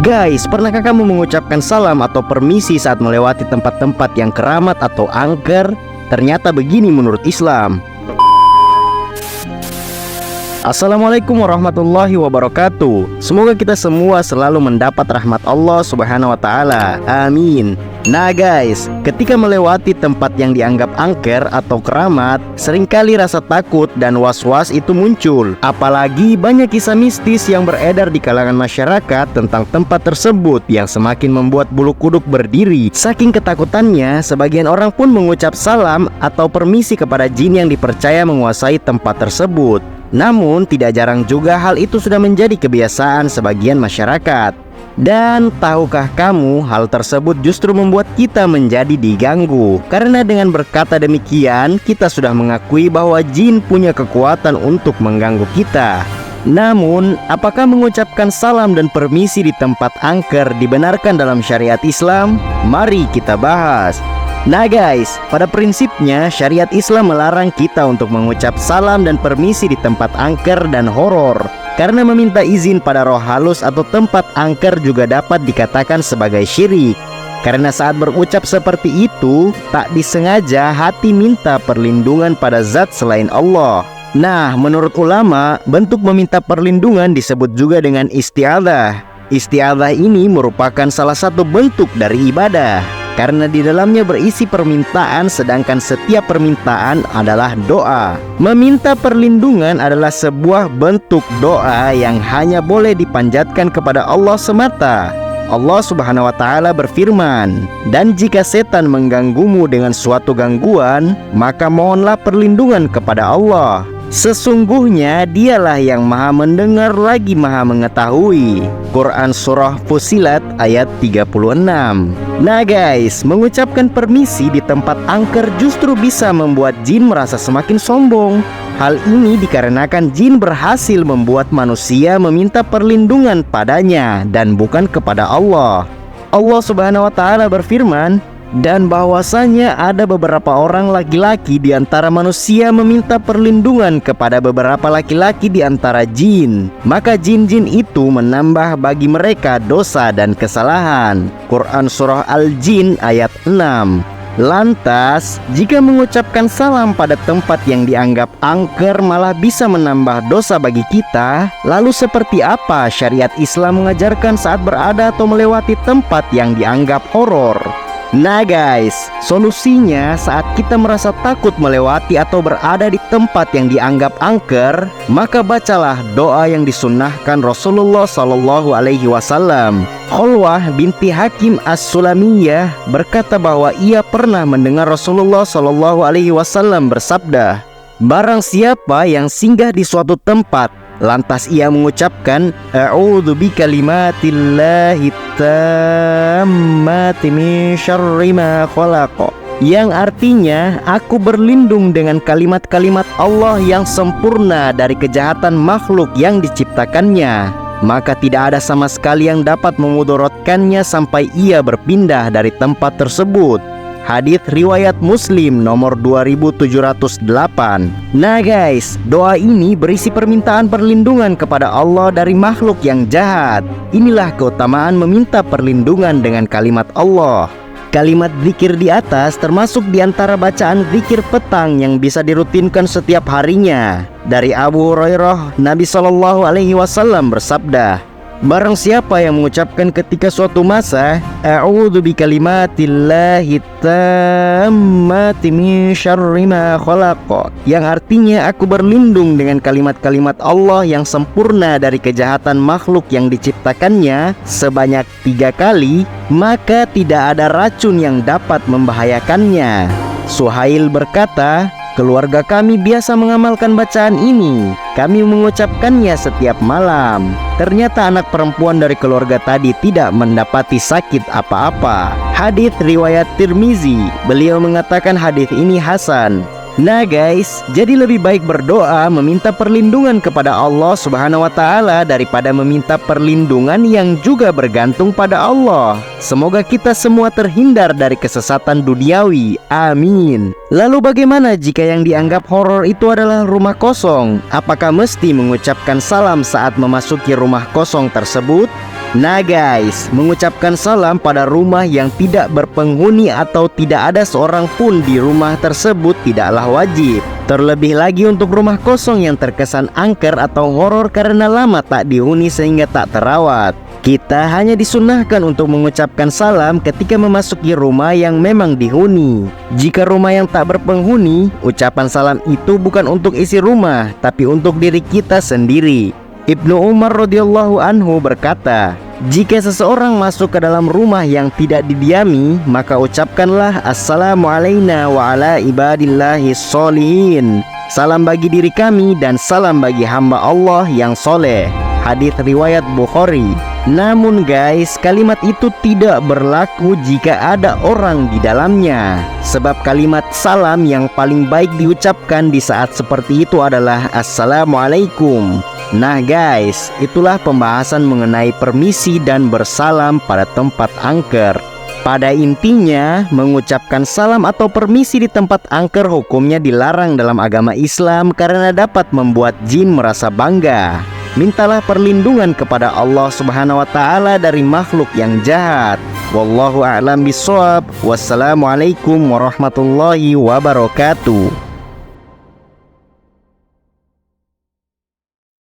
Guys, pernahkah kamu mengucapkan salam atau permisi saat melewati tempat-tempat yang keramat atau angker? Ternyata begini menurut Islam. Assalamualaikum warahmatullahi wabarakatuh. Semoga kita semua selalu mendapat rahmat Allah Subhanahu wa Ta'ala. Amin. Nah guys, ketika melewati tempat yang dianggap angker atau keramat, seringkali rasa takut dan was-was itu muncul. Apalagi banyak kisah mistis yang beredar di kalangan masyarakat tentang tempat tersebut yang semakin membuat bulu kuduk berdiri. Saking ketakutannya, sebagian orang pun mengucap salam atau permisi kepada jin yang dipercaya menguasai tempat tersebut. Namun, tidak jarang juga hal itu sudah menjadi kebiasaan sebagian masyarakat. Dan tahukah kamu, hal tersebut justru membuat kita menjadi diganggu. Karena dengan berkata demikian, kita sudah mengakui bahwa jin punya kekuatan untuk mengganggu kita. Namun, apakah mengucapkan salam dan permisi di tempat angker dibenarkan dalam syariat Islam? Mari kita bahas. Nah guys, pada prinsipnya syariat Islam melarang kita untuk mengucap salam dan permisi di tempat angker dan horor. Karena meminta izin pada roh halus atau tempat angker juga dapat dikatakan sebagai syirik. Karena saat berucap seperti itu, tak disengaja hati minta perlindungan pada zat selain Allah. Nah, menurut ulama, bentuk meminta perlindungan disebut juga dengan isti'adzah. Isti'adzah ini merupakan salah satu bentuk dari ibadah. Karena di dalamnya berisi permintaan, sedangkan setiap permintaan adalah doa. Meminta perlindungan adalah sebuah bentuk doa yang hanya boleh dipanjatkan kepada Allah semata. Allah Subhanahu wa Ta'ala berfirman, "Dan jika setan mengganggumu dengan suatu gangguan, maka mohonlah perlindungan kepada Allah. Sesungguhnya dialah yang maha mendengar lagi maha mengetahui." Quran Surah Fussilat ayat 36. Nah guys, mengucapkan permisi di tempat angker justru bisa membuat jin merasa semakin sombong. Hal ini dikarenakan jin berhasil membuat manusia meminta perlindungan padanya dan bukan kepada Allah. Allah Subhanahu wa Ta'ala berfirman, "Dan bahwasanya ada beberapa orang laki-laki di antara manusia meminta perlindungan kepada beberapa laki-laki di antara jin. Maka jin-jin itu menambah bagi mereka dosa dan kesalahan." Quran Surah Al-Jin ayat 6. Lantas, jika mengucapkan salam pada tempat yang dianggap angker malah bisa menambah dosa bagi kita, lalu seperti apa syariat Islam mengajarkan saat berada atau melewati tempat yang dianggap horor? Nah guys, solusinya saat kita merasa takut melewati atau berada di tempat yang dianggap angker, maka bacalah doa yang disunnahkan Rasulullah SAW. Khulwah binti Hakim As-Sulamiyah berkata bahwa ia pernah mendengar Rasulullah SAW bersabda, "Barang siapa yang singgah di suatu tempat, lantas ia mengucapkan a'udzu bikalimatillahi tammati min syarri ma khalaq," yang artinya aku berlindung dengan kalimat-kalimat Allah yang sempurna dari kejahatan makhluk yang diciptakannya, maka tidak ada sama sekali yang dapat memudaratkannya sampai ia berpindah dari tempat tersebut. Hadits riwayat Muslim nomor 2708. Nah guys, doa ini berisi permintaan perlindungan kepada Allah dari makhluk yang jahat. Inilah keutamaan meminta perlindungan dengan kalimat Allah. Kalimat zikir di atas termasuk di antara bacaan zikir petang yang bisa dirutinkan setiap harinya. Dari Abu Hurairah, Nabi SAW bersabda, "Barang siapa yang mengucapkan ketika suatu masa, a'udzu bikalimatillahi tammati min syarri ma khalaq," yang artinya aku berlindung dengan kalimat-kalimat Allah yang sempurna dari kejahatan makhluk yang diciptakannya sebanyak 3 kali, maka tidak ada racun yang dapat membahayakannya. Suhail berkata, "Keluarga kami biasa mengamalkan bacaan ini. Kami mengucapkannya setiap malam. Ternyata anak perempuan dari keluarga tadi tidak mendapati sakit apa-apa." Hadits riwayat Tirmizi. Beliau mengatakan hadits ini hasan. Nah guys, jadi lebih baik berdoa meminta perlindungan kepada Allah Subhanahu wa Ta'ala daripada meminta perlindungan yang juga bergantung pada Allah. Semoga kita semua terhindar dari kesesatan duniawi. Amin. Lalu bagaimana jika yang dianggap horor itu adalah rumah kosong? Apakah mesti mengucapkan salam saat memasuki rumah kosong tersebut? Nah guys, mengucapkan salam pada rumah yang tidak berpenghuni atau tidak ada seorang pun di rumah tersebut tidaklah wajib. Terlebih lagi untuk rumah kosong yang terkesan angker atau horor karena lama tak dihuni sehingga tak terawat. Kita hanya disunahkan untuk mengucapkan salam ketika memasuki rumah yang memang dihuni. Jika rumah yang tak berpenghuni, ucapan salam itu bukan untuk isi rumah, tapi untuk diri kita sendiri. Ibnu Umar radhiyallahu anhu berkata, jika seseorang masuk ke dalam rumah yang tidak didiami, maka ucapkanlah Assalamu alayna wa ala ibadillahis sholihin. Salam bagi diri kami dan salam bagi hamba Allah yang soleh. Hadits riwayat Bukhari. Namun guys, kalimat itu tidak berlaku jika ada orang di dalamnya. Sebab kalimat salam yang paling baik diucapkan di saat seperti itu adalah Assalamualaikum. Nah guys, itulah pembahasan mengenai permisi dan bersalam pada tempat angker. Pada intinya, mengucapkan salam atau permisi di tempat angker hukumnya dilarang dalam agama Islam karena dapat membuat jin merasa bangga. Mintalah perlindungan kepada Allah Subhanahu wa Ta'ala dari makhluk yang jahat. Wallahu a'lam bishawab. Wassalamualaikum warahmatullahi wabarakatuh.